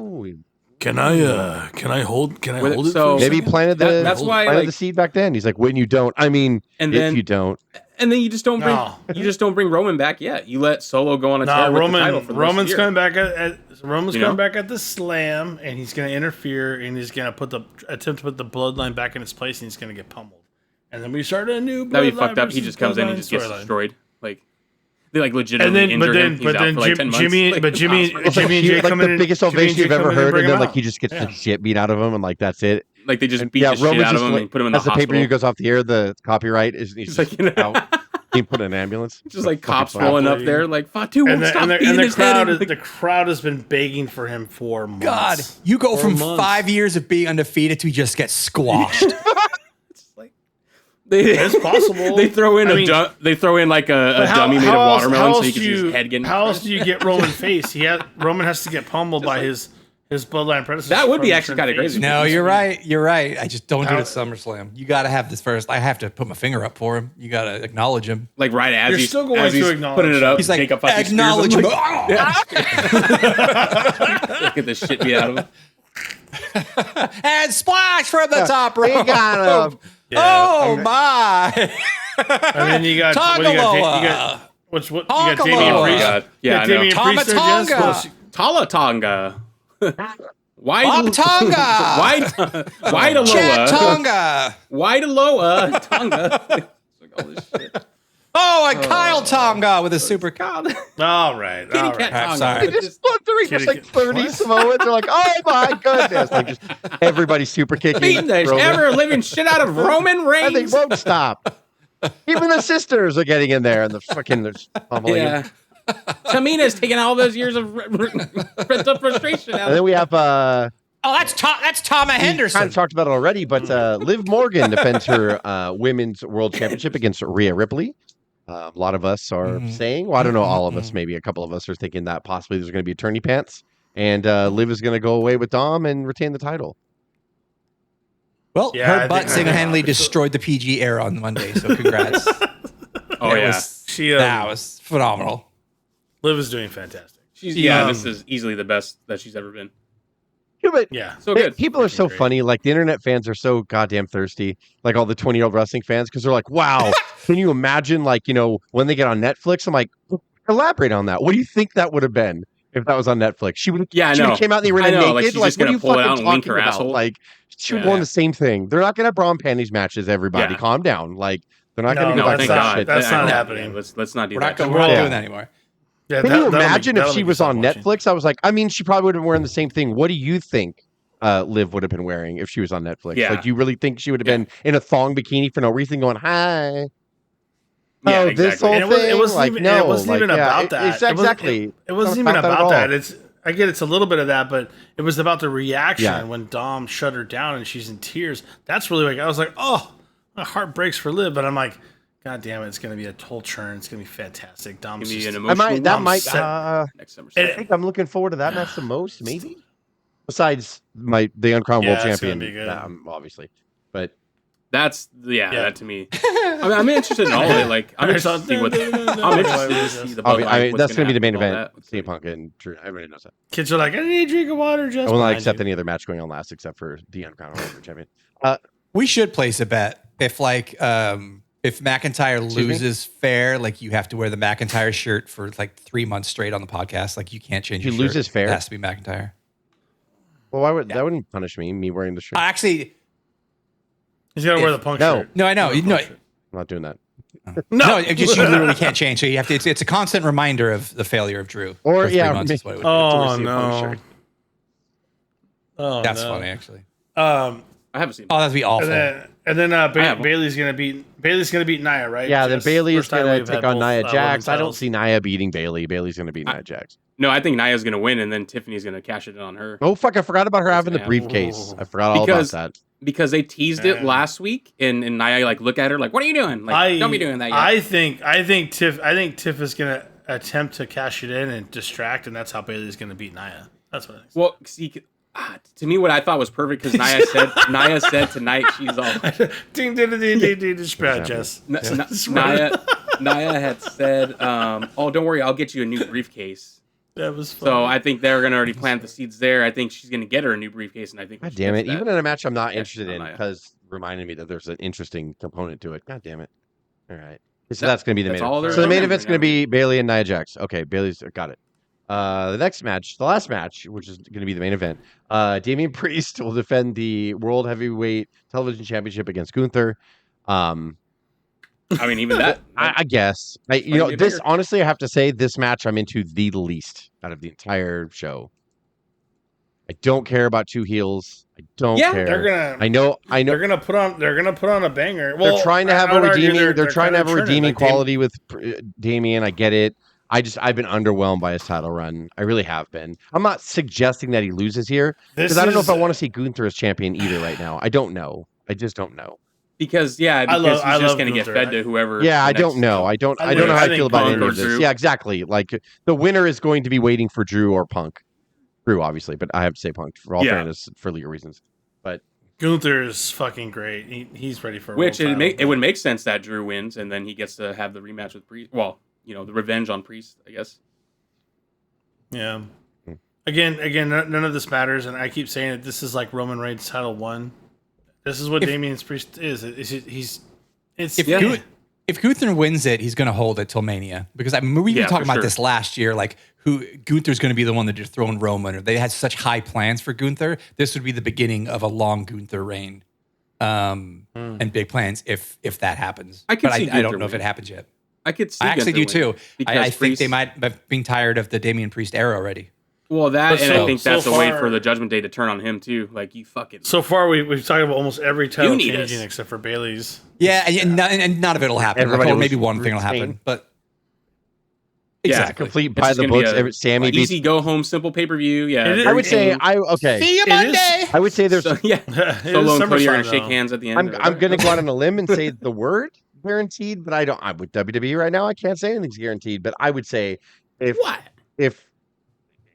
Can I hold it? So- Maybe he planted the that's why, planted like- the seed back then. He's like, when you don't. I mean, And if then- you don't. And then you just don't bring No. Roman back yet. You let Solo go on a tear with the title for the rest of the year. coming back Roman's You know? coming back at the Slam, and he's going to interfere, and he's going to attempt to put the bloodline back in its place, and he's going to get pummeled. And then we start a new. That'd be Bloodline fucked up. He versus just comes in and Bloodline just gets storyline. destroyed. Like they like legitimately injure him. He's out for like 10 months. Jimmy and Jay Like come the in, biggest Jimmy and ovation Jay you've come ever in and heard, bring and then him like out. he just gets the shit beat out of him, and like that's it. Like they just beat the shit Roman out of him and put him in the as the pay per view hospital. goes off the air, the copyright is he's Like, you know. out. He put an ambulance. Just like Fucking cops fun. rolling up there, like Fatu won't stop beating his head. in." The crowd has been begging for him for months. God, you go For from months. 5 years of being undefeated to just get squashed. It's possible. They throw in I mean, they throw in like a dummy made of watermelon so you can see his head getting. How else do you get Roman face? Roman has to get pummeled by his bloodline predecessor. That would be from actually turn kinda face. crazy. No, you're right. You're right. I just don't do it How- at SummerSlam. You got to have this first. I have to put my finger up for him. You got to acknowledge him. Like right as You're he's, still going as he's to acknowledge putting it up, He's like, Jacob fucking spears him, acknowledge him. like, get the shit beat out of him. And splash from the top rope. He got him. Oh my! And then you got what do you got? You got what's what? You got Tonga Damian Loa. Priest. God. Yeah, you I got know. Damian Priest there, Jess? Tamatonga. What else you- Talatonga. Why Bob Tonga. Why to Chad Loa? Tonga. Why to Loa? Tonga. It's like all this shit. Oh, and Kyle Tonga with a super God. All right. Kitty all cat right. Tonga. sorry. They just look through Kitty just like cat- 30 Samoans. They're like, oh my goodness. Like just everybody super kicking. Beating the Roman. ever living shit out of Roman And they Reigns. won't stop. Even the sisters are getting in there and the fucking they're pummeling him. Yeah. Tamina's taking all those years of pent up frustration out And of then we have Oh, that's Tama kind Henderson. of talked about it already, but Liv Morgan defends her women's world championship against Rhea Ripley. A lot of us are saying, well, I don't know, all of us, maybe a couple of us are thinking that possibly there's going to be attorney pants, and Liv is going to go away with Dom and retain the title. Well, Yeah, I her think- butt single-handedly destroyed the PG era on Monday, so congrats. Oh, yeah. That was phenomenal. Liv is doing fantastic. This is easily the best that she's ever been. Yeah, but Yeah. So good. people are so Great. funny. Like the internet fans are so goddamn thirsty. Like all the 20-year-old wrestling fans, because they're like, "Wow, can you imagine? Like, you know, when they get on Netflix?" I'm like, elaborate on that. What do you think that would have been if that was on Netflix? She would, Yeah, I she would know. have came out in the I arena know, like, naked. she's Like, just what are gonna you pull it fucking out and wink talking her about? asshole. Like, she would Yeah. won the same thing. They're not gonna have bra and panties matches. Everybody, Yeah. calm down. Like, they're not No, gonna do No, that that's thank kind of not- God. shit. that's not Yeah, happening. Let's not do We're that. not doing Yeah. that anymore. Yeah, Can you imagine if she that'll was make on you stop watching. Netflix? I was like, I mean, she probably would have been wearing the same thing. What do you think Liv would have been wearing if she was on Netflix? Yeah. Like, do you really think she would have been in a thong bikini for no reason going, hi? Yeah, Oh, this exactly. whole And it was- thing? it wasn't like, even- no. it wasn't like, even yeah, about that. It's It wasn't- exactly. It wasn't not even at about all. that. I get it's a little bit of that, but it was about the reaction Yeah. when Dom shut her down and she's in tears. That's really like I was like, oh, my heart breaks for Liv, but I'm like, God damn it, it's gonna be a total churn. It's gonna be fantastic. Dom's Give me just, an I might, that emotional might, set. next I SummerSlam. think I'm looking forward to that match the most, maybe. Besides the uncrowned world Yeah, it's gonna champion, be good. obviously. But That to me. I mean, I'm interested in all of it. Like, I'm interested to see what. I'm interested to see the. I mean, bloodline, what's that's going to be the main happen with all event. that. CM Punk and Drew. Everybody knows that. Kids are like, I need a drink of water. Just I will not behind accept you. any other match going on last except for the uncrowned world champion. We should place a bet if McIntyre me? loses fair, like you have to wear the McIntyre shirt for like 3 months straight on the podcast. Like you can't change. If he your shirt. loses fair? It has to be McIntyre. Well, why would that wouldn't punish me wearing the shirt? Actually, He's gonna wear the punk No. shirt. no, I know. No, I'm not doing that. no, it just you literally can't change. So you have to. It's a constant reminder of the failure of Drew. Or, for 3 yeah, months me- is what it would be. Oh CM Punk no. shirt. Oh, That's no. funny, actually. I haven't seen. Oh, that'd be awful. And then Bailey's gonna beat Nia, right? Yeah, then Just Bailey is first time gonna we've take had on both, Nia women's Jax. I don't titles. see Nia beating Bailey. Bailey's gonna beat Nia Jax. No, I think Nia's gonna win, and then Tiffany's gonna cash it in on her. Oh fuck! I forgot about her That's having the gonna happen. briefcase. I forgot all about that. Because they teased it last week, and Nia like look at her like, "What are you doing? Like, don't be doing that yet." I think Tiff is gonna attempt to cash it in and distract, and that's how Bailey's gonna beat Nia. That's what I think. Well, see, to me, what I thought was perfect because Nia said tonight she's all ding ding ding ding ding dispatch Jess. Nia had said, "Oh, don't worry, I'll get you a new briefcase." That was fun. So I think they're gonna already plant the seeds there. I think she's gonna get her a new briefcase, and I think. God damn it! Even in a match I'm not Yeah, interested in, Nia. because reminded me that there's an interesting component to it. God damn it! All right, so that's gonna be the That's main. all Event. there So the is main right event's now. gonna be Bailey and Nia Jax. Okay, Bailey's got it. The next match, the last match, which is going to be the main event, Damian Priest will defend the World Heavyweight Television Championship against Gunther. I mean, even that. I guess. Might be This bigger. honestly, I have to say, this match I'm into the least out of the entire show. I don't care about two heels. I don't care. they're gonna. I know. They're gonna put on a banger. Well, They're trying to have I a would argue redeeming. They're trying to have a kinda redeeming turning, like, quality with Damian. I get it. I've been underwhelmed by his title run. I really have been. I'm not suggesting that he loses here because I don't know if I want to see Gunther as champion either right now. I don't know. I just don't know. Because he's I just love going to get Gunther. fed to whoever. Yeah, I the don't next- know. I don't know how I think feel about Punk any or of this. Drew. Yeah, exactly. Like the winner is going to be waiting for Drew or Punk. Drew, obviously, but I have to say Punk for all fairness, for legal reasons. But Gunther is fucking great. He's ready for a Which world it title. would make sense that Drew wins, and then he gets to have the rematch with Priest. Well, the revenge on Priest, I guess. Yeah. Again, none of this matters, and I keep saying it. This is like Roman Reigns title 1. This is what Damian Priest is. If Gunther wins it, he's going to hold it till Mania because we were Yeah, talking for about sure. this last year. Like who Gunther's going to be the one that just throwing Roman, or they had such high plans for Gunther. This would be the beginning of a long Gunther reign, and big plans if that happens. I could see I don't Gunther know if it win. happens yet. I could see. I actually do Gunther win, too. because I think Priest- they might have been tired of the Damian Priest era already. Well, that But and I so- think so that's a way far- for the Judgment Day to turn on him too. Like you fucking. So far, we've talked about almost every title need changing us. except for Bailey's. Yeah, and none of it will happen. Everybody Or was maybe one thing will routine. happen, but Yeah, exactly. complete It's by just the gonna be books. a Sammy beats. easy go home, simple pay per view. Yeah, It is- I would say okay. See you It Monday. I would say there's. So, yeah, It is Solo and Cody are SummerSlam, gonna shake though. hands at the end. I'm going to go out on a limb and say the word guaranteed, but I don't. I'm with WWE right now. I can't say anything's guaranteed, but I would say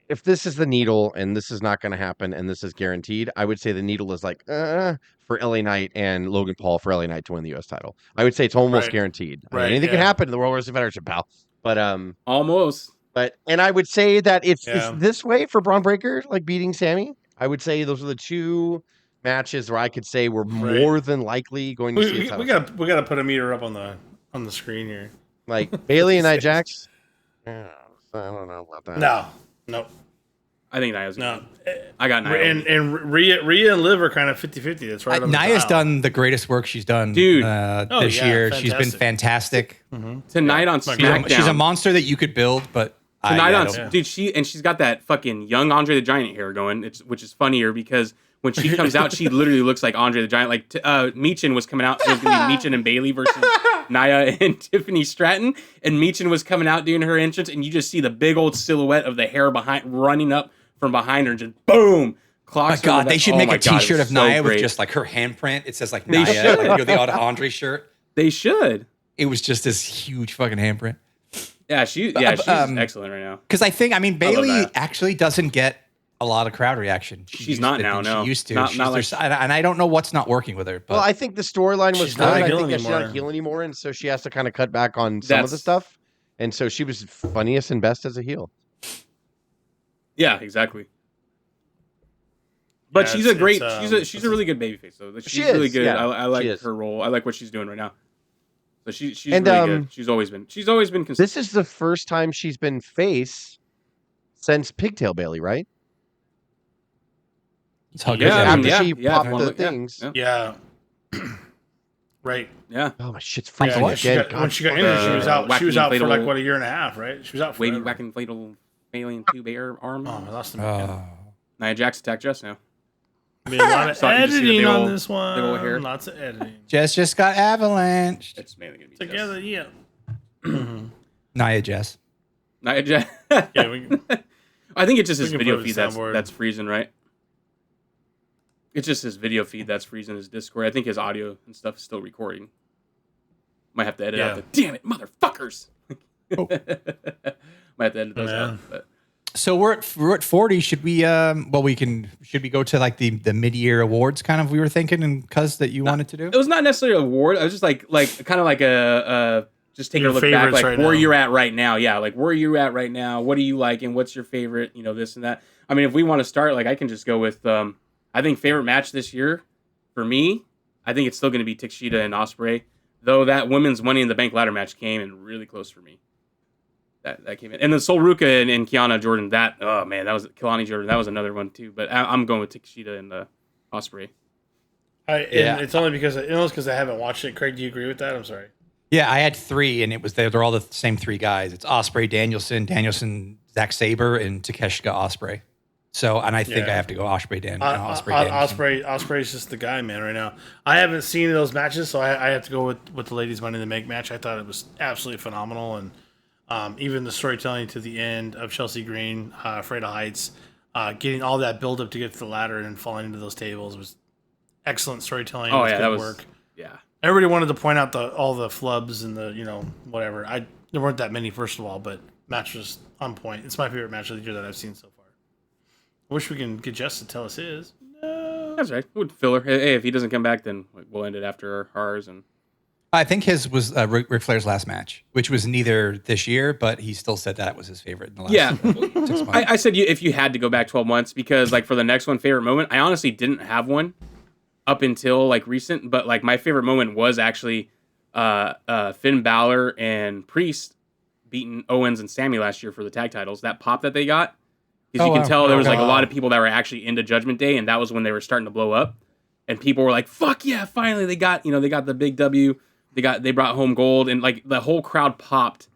if this is the needle and this is not going to happen and this is guaranteed, I would say the needle is like for LA Knight and Logan Paul for LA Knight to win the US title. I would say it's almost Right. guaranteed. I mean, Right, anything can yeah. happen in the World Wrestling Federation, pal. But Almost. and I would say that it's Yeah. this way for Braun Breaker, like beating Sammy. I would say those are the two matches where I could say we're more than likely going to see a We title. got to put a meter up on the screen here. Like Bailey and Nia Jax. I don't know about that. No. I think Nia's No. I got Nia. And Rhea and Liv are kind of 50-50. That's right. on the Nia's dial. done the greatest work she's done, Dude. this yeah, year. She's been fantastic. fantastic. Tonight on She's a- SmackDown. She's a monster that you could build, but Tonight I on don't- dude, she's got that fucking young Andre the Giant hair going. Which is funnier because when she comes out, she literally looks like Andre the Giant. Like Meechin was coming out. It was gonna be Meechin and Bailey versus Nia and Tiffany Stratton, and Meechin was coming out doing her entrance, and you just see the big old silhouette of the hair behind running up from behind her, and just boom. Oh Clocks my her God, with they that- should oh make my a God, it T-shirt was of so Nia with great. just like her handprint. It says like They Nia, should. like the odd Andre shirt. They should. It was just this huge fucking handprint. Yeah, she's excellent right now. Because Bailey that. actually doesn't get a lot of crowd reaction. She's not now, no. She used to. Not She's like- there's- and I don't know what's not working with her. But Well, I think the storyline was She's good. not a I heel think that she's not a anymore. heel anymore, and so she has to kind of cut back on some of the That's- stuff. And so she was funniest and best as a heel. Yeah, exactly. But Yeah, she's a great. it's, She's a really good babyface. So she's She really is, good. yeah, I like she is. her role. I like what she's doing right now. So she's And, really good. She's always been consistent. This is the first time she's been face since Pigtail Bailey, right? it's how good Yeah, that I mean, is. after she yeah, popped if you the wanna look, yeah, things. yeah. Yeah. Right. Yeah, Oh my shit's Yeah, freezing when she again. got, when she got God, injured, she was out. She wacky was out for like inflatable- what, a year and a half, right? She was out for wavy forever. whack inflatable alien tube air arm. Oh, I lost him. Oh. Nia Jax attacked just now. Be a lot of So you just see the editing big on ol- this big ol' one. hair. Lots of editing. Just got avalanched. It's mainly gonna be Together, Jess. yeah. Nia Jess. Not Jess. Yeah, we can, I think it's just his can video put it feed soundboard. that's freezing, right? It's just his video feed that's freezing his Discord. I think his audio and stuff is still recording. Might have to edit out the damn it, motherfuckers. Oh. Might have to edit those out. Man. But So we're at 40. Should we should we go to like the mid-year awards kind of we were thinking and cuz that you wanted to do? it was not necessarily an award. I was just like kind of like a just taking Your a look back, favorites like right where now. you're at right now. Yeah, like where you at right now. What do you like and what's your favorite? You know, this and that. I mean, if we want to start, like I can just go with I think favorite match this year for me. I think it's still going to be Takeshita and Ospreay, though that women's Money in the Bank ladder match came in really close for me. That came in, and then Sol Ruka and Kiana Jordan. That Kalani Jordan. That was another one too. But I'm going with Takeshita and Ospreay. and it's only because I haven't watched it. Craig, do you agree with that? I'm sorry. Yeah, I had 3 and it was they're all the same 3 guys. It's Ospreay, Danielson, Zack Sabre, and Takeshita Ospreay. So, and I think I have to go Ospreay, Danielson. Ospreay's just the guy, man, right now. I haven't seen those matches, so I have to go with the ladies' Money in the Bank match. I thought it was absolutely phenomenal, and even the storytelling to the end of Chelsea Green, Afraid of Heights, getting all that build up to get to the ladder and falling into those tables was excellent storytelling. Oh It was yeah, good that was work. yeah. Everybody wanted to point out all the flubs and the whatever. There weren't that many, first of all, but match was on point. It's my favorite match of the year that I've seen so far. I wish we can get Jess to tell us his. No. That's right. Would filler. Hey, if he doesn't come back, then we'll end it after ours. And I think his was Ric Flair's last match, which was neither this year, but he still said that was his favorite in the last 6 months. I said if you had to go back 12 months, because like for the next one, favorite moment, I honestly didn't have one up until like recent, but like my favorite moment was actually Finn Balor and Priest beating Owens and Sammy last year for the tag titles. That pop that they got, because you can tell there was like a lot of people that were actually into Judgment Day, and that was when they were starting to blow up, and people were like, "Fuck yeah, finally they got the big W." They brought home gold, and like the whole crowd popped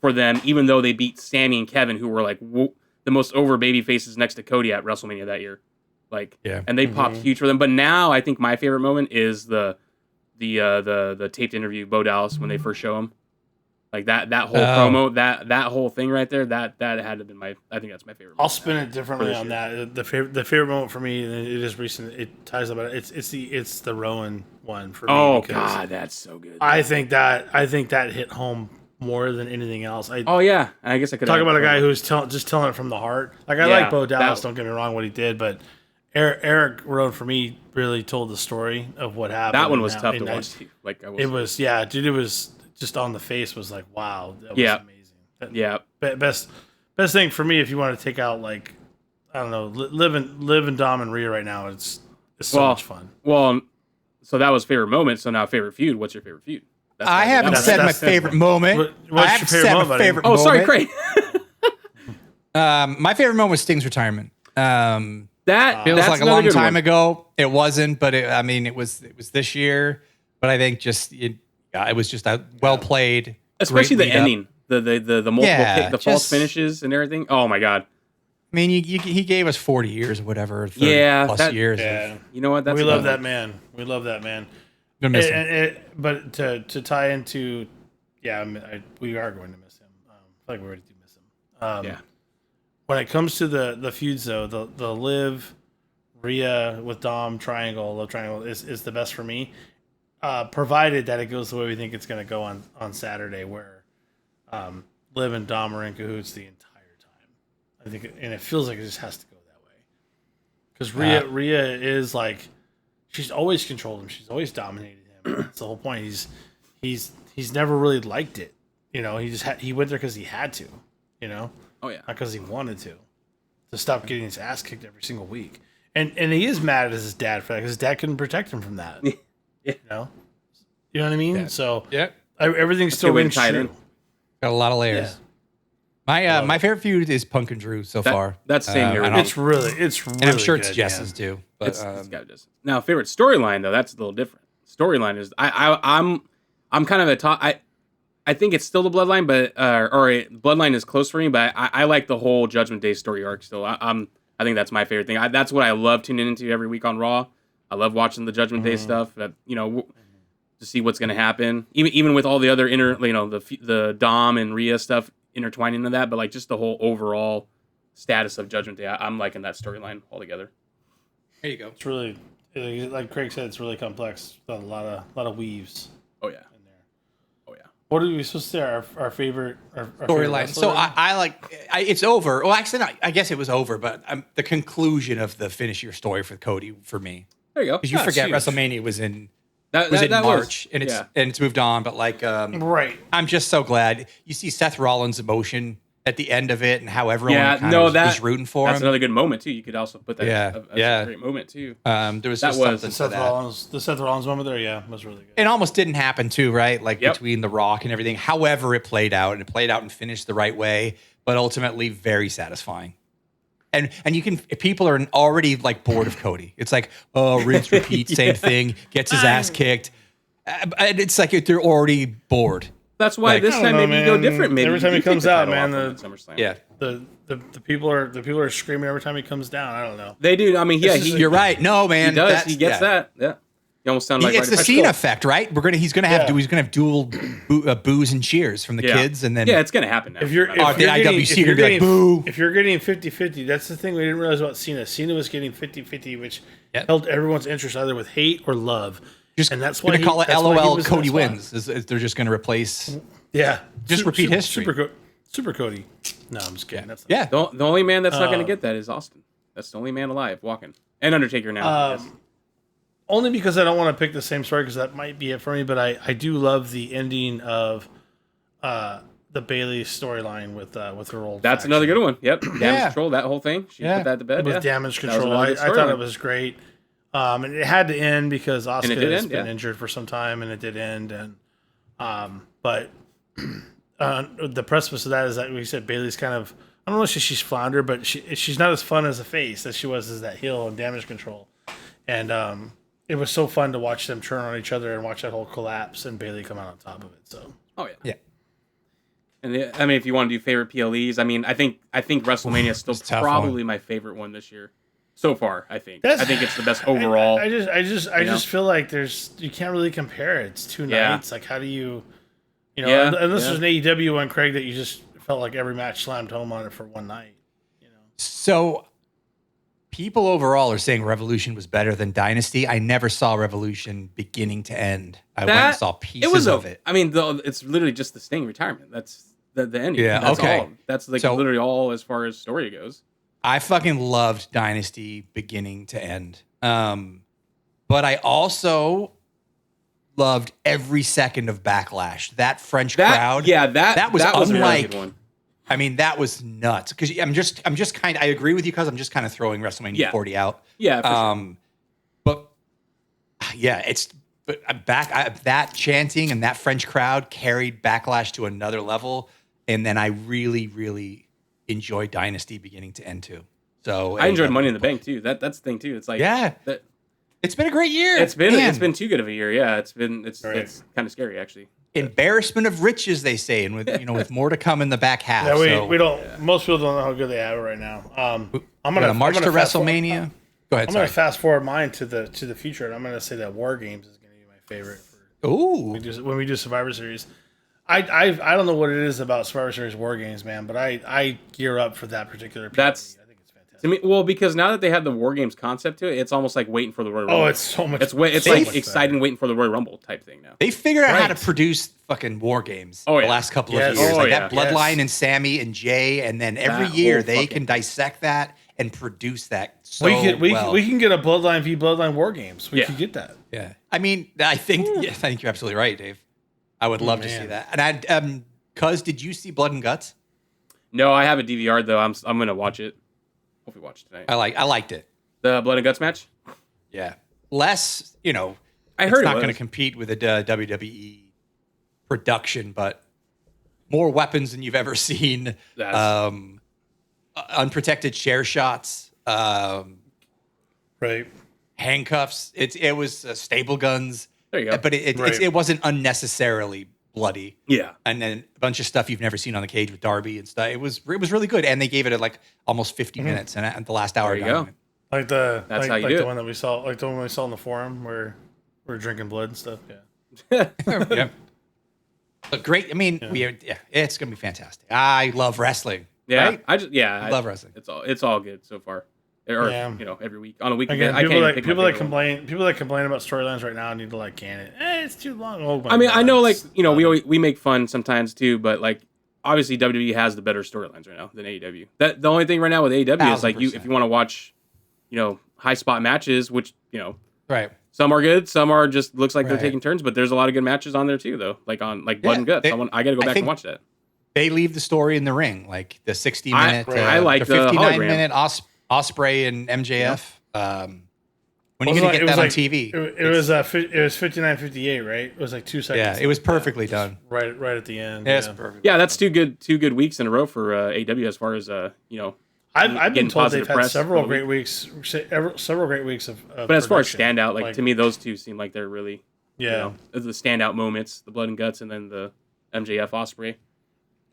for them, even though they beat Sammy and Kevin, who were like the most over baby faces next to Cody at WrestleMania that year. Like, and they popped huge for them. But now I think my favorite moment is the taped interview Bo Dallas when they first show him. Like that whole promo, that whole thing right there, that had to have been I think that's my favorite. I'll spin it differently on that. The favorite moment for me, and it is recent. It ties about it. It's the Rowan one for me. Oh God, that's so good. I think that hit home more than anything else. Oh yeah, I guess I could talk about a guy who's just telling it from the heart. Like I like Bo Dallas. Don't get me wrong, what he did, but Eric Rowan for me really told the story of what happened. That one was tough to watch. Like it was, yeah, dude. It was just on the face was like, wow, that was amazing. Best thing for me if you want to take out like I don't know, live in Dom and Rhea right now. It's so much fun. Well, so that was favorite moment. So now favorite feud. What's your favorite feud? I haven't said my favorite moment. What's your favorite moment? Favorite moment. Oh, sorry, Craig. My favorite moment was Sting's retirement. That feels like a long time ago. It wasn't, but it was this year. But I think it was just well played, especially the ending, the multiple the false finishes and everything. Oh my God! I mean, he gave us 40 years or whatever, 30 plus years. Yeah. You know what? We love that man. We love that man. But to tie into, we are going to miss him. I feel like we already do miss him. When it comes to the feuds, though, the Liv, Rhea with Dom triangle, love triangle is the best for me. Provided that it goes the way we think it's going to go on Saturday, where Liv and Dom are in cahoots the entire time. I think, and it feels like it just has to go that way. Because Rhea is like, she's always controlled him. She's always dominated him. That's the whole point. He's never really liked it. You know, he went there because he had to. You know. Oh yeah. Not because he wanted to stop getting his ass kicked every single week. And he is mad at his dad for that because his dad couldn't protect him from that. You know what I mean? Yeah. So everything's still in true. Got a lot of layers. Yeah. My favorite feud is Punk and Drew so far. That's the same here. It's really and I'm sure it's Jess's too. But it's got Jess. Now favorite storyline though, that's a little different. Storyline is I'm kind of a top. I think it's still the Bloodline, but Bloodline is close for me. But I like the whole Judgment Day story arc still. I I think that's my favorite thing. That's what I love tuning into every week on Raw. I love watching the Judgment Day stuff. That to see what's going to happen. Even with all the other the Dom and Rhea stuff intertwining into that, but like just the whole overall status of Judgment Day. I'm liking that storyline altogether. There you go. It's really, like Craig said, it's really complex. A lot of weaves. Oh yeah. In there. Oh yeah. What are we supposed to say? Our favorite Storyline. So I like it's over. Well, actually, I guess it was over, but the conclusion of the finish your story for Cody for me. There you go. Because you forget WrestleMania was in March and it's moved on, but like right. I'm just so glad you see Seth Rollins' emotion at the end of it and how everyone was rooting for him. That's another good moment too. You could also put that as a great moment too. There was just something the Seth Rollins moment there, was really good. It almost didn't happen too, right? Like between The Rock and everything. However, it played out and finished the right way, but ultimately very satisfying. And people are already like bored of Cody. It's like, oh, rinse, repeat, same thing, gets his ass kicked. And it's like they're already bored. That's why this time maybe you go different. Maybe every time he comes out, man, the people are screaming every time he comes down. I don't know. They do. I mean, you're right. No, man, he does. He gets that. Yeah. You almost sound like it's the Cena effect, right? He's gonna have dual boos and cheers from the kids, and then it's gonna happen now. If you're gonna be like boo. If you're getting 50-50, that's the thing we didn't realize about Cena. Cena was getting 50-50, which held everyone's interest either with hate or love. And that's why gonna call it LOL. Cody wins. They're just gonna replace. Yeah, just repeat history. Super Cody. No, I'm just kidding. That's the only man that's not gonna get that is Austin. That's the only man alive walking, and Undertaker now. Only because I don't want to pick the same story because that might be it for me. But I do love the ending of the Bayley storyline with her old. That's another good one. Yep, Damage Control. That whole thing. She put that to bed. With Damage Control, I thought it was great. And it had to end because Asuka has been injured for some time, and it did end. And but the precipice of that is that we said Bayley's kind of, I don't know if she's floundered, but she's not as fun as a face as she was as that heel and Damage Control. And it was so fun to watch them turn on each other and watch that whole collapse and Bayley come out on top of it. So yeah. And I mean, if you want to do favorite PLEs, I mean, I think WrestleMania is still probably my favorite one this year. So far, I think it's the best overall. I just feel like you can't really compare it. It's two nights. Like, how do you unless there's an AEW one, Craig, that you just felt like every match slammed home on it for one night. So people overall are saying Revolution was better than Dynasty. I never saw Revolution beginning to end. I went and saw pieces of it. I mean, it's literally just the Sting retirement. That's the ending. Yeah, that's all. That's like literally all as far as story goes. I fucking loved Dynasty beginning to end. But I also loved every second of Backlash. That French crowd. Yeah, that was unlike. A really good one. I mean, that was nuts. Because I'm just kind of, I agree with you because I'm just kind of throwing WrestleMania 40 out. Yeah, for sure. But yeah, that chanting and that French crowd carried Backlash to another level. And then I really, really enjoy Dynasty beginning to end too. So I enjoyed Money in the Bank too. That's the thing too. It's like it's been a great year. It's been too good of a year. Yeah, it's kind of scary actually. Embarrassment of riches, they say, and with more to come in the back half. Yeah, we don't. Most people don't know how good they have it right now. I'm gonna march to WrestleMania. Go ahead. I'm gonna fast forward mine to the future, and I'm gonna say that War Games is gonna be my favorite. When we do Survivor Series. I don't know what it is about Survivor Series War Games, man, but I gear up for that particular. I think it's fantastic. To me, well, because now that they have the War Games concept to it, it's almost like waiting for the Royal Rumble. Oh, it's so much. It's like exciting waiting for the Royal Rumble type thing now. They figured out how to produce fucking War Games the last couple of years. That Bloodline and Sammy and Jay, and then every year they can dissect that and produce that so well. We can get a Bloodline v Bloodline War Games. We can get that. Yeah, I mean, I think you're absolutely right, Dave. I would love to see that. And Cuz, did you see Blood and Guts? No, I have a DVR though. I'm gonna watch it. Hopefully, watch it tonight. I liked it. The Blood and Guts match. Yeah, less. I heard it's not going to compete with a WWE production, but more weapons than you've ever seen. Unprotected chair shots. Right. Handcuffs. It was staple guns. There you go. But it wasn't unnecessarily bloody. Yeah. And then a bunch of stuff you've never seen on the cage with Darby and stuff. It was really good, and they gave it like almost 50 minutes, and at the last hour, There you go. Dynamite. Like That's how you do the it. one that we saw, like the one we saw in the forum where we're drinking blood and stuff. Yeah. Yep. But great. I mean, it's gonna be fantastic. I love wrestling. Yeah. Right? I love wrestling. It's all good so far. Or Yeah. every week on a week. Again, I can't people even pick my that favorite one. complain about storylines right now need to like can it. It's too long. Oh my I mean, God, I know, like, it's- we make fun sometimes too, but like obviously WWE has the better storylines right now than AEW. That the only thing right now with AEW is like if 1000%. you want to watch, high spot matches, which Right. some are good, some are just looks like they're Right. taking turns, but there's a lot of good matches on there too, though. Like on Blood Yeah, and Guts. I got to go I back think- and watch that. They leave the story in the ring, like the 60-minute, I like the 59-minute Osprey and MJF. When are you gonna get that on TV? It was 59-58, right? It was like 2 seconds. Yeah, it was perfectly done. right at the end. Yeah, it's yeah. perfect. Yeah, that's two good weeks in a row for AEW as far as I've been getting told positive they've had press several for the great weeks. Several great weeks of. But as far as production. standout, like to me, those two seem like they're really yeah. the standout moments, the Blood and Guts, and then the MJF Osprey.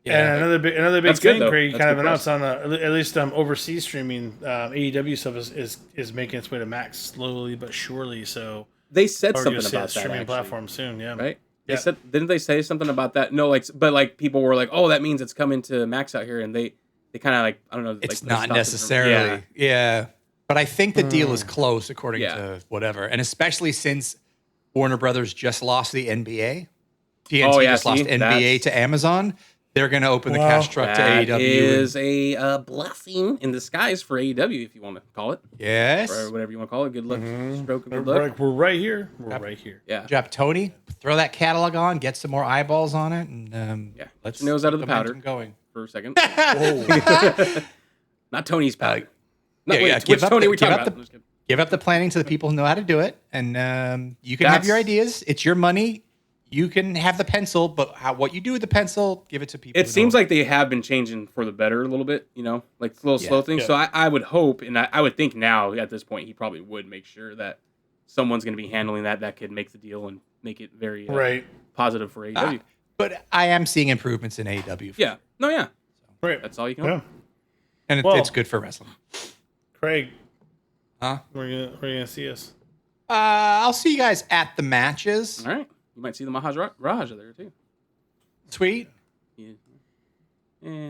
And another big That's good, thing though. Craig That's kind of good announced press. on at least overseas streaming. AEW stuff is making its way to Max slowly but surely. So They said or something you'll see about that that streaming actually, platform soon. Yeah, right? They Yeah. said, didn't they say something about that? No, but people were like, oh, that means it's coming to Max out here, and they kind of like I don't know. It's like, not stopped it from- necessarily. Yeah. But I think the deal is close according Yeah. to whatever. And especially since Warner Brothers just lost the NBA. TNT Oh, yeah, just lost see? NBA to Amazon. They're going to open the cash truck to That AEW. is a blessing in disguise for AEW, if you want to call it, Yes. or whatever you want to call it. Good luck, stroke of good we're, luck. like, we're right here. We're right here. Yeah, Job Tony, throw that catalog on, get some more eyeballs on it, and yeah. let's Your nose out of get the powder momentum going. for a second. Not Tony's powder. No, yeah, wait, yeah, which give up Tony the- are we talking give up about? the- I'm just kidding. Give up the planning to the people who know how to do it, and you can have your ideas. It's your money. You can have the pencil, but what you do with the pencil, give it to people. It seems like they have been changing for the better a little bit, like little slow things. Yeah. So I would hope, and I would think now at this point, he probably would make sure that someone's going to be handling that could make the deal and make it very Right. positive for AEW. But I am seeing improvements in AEW. Yeah. No, yeah. Right. That's all you can Yeah. hope. And Well- it's good for wrestling. Craig, Huh? where you gonna see us? I'll see you guys at the matches. All right. You might see the Mahaj Raj there, too. Sweet. Yeah.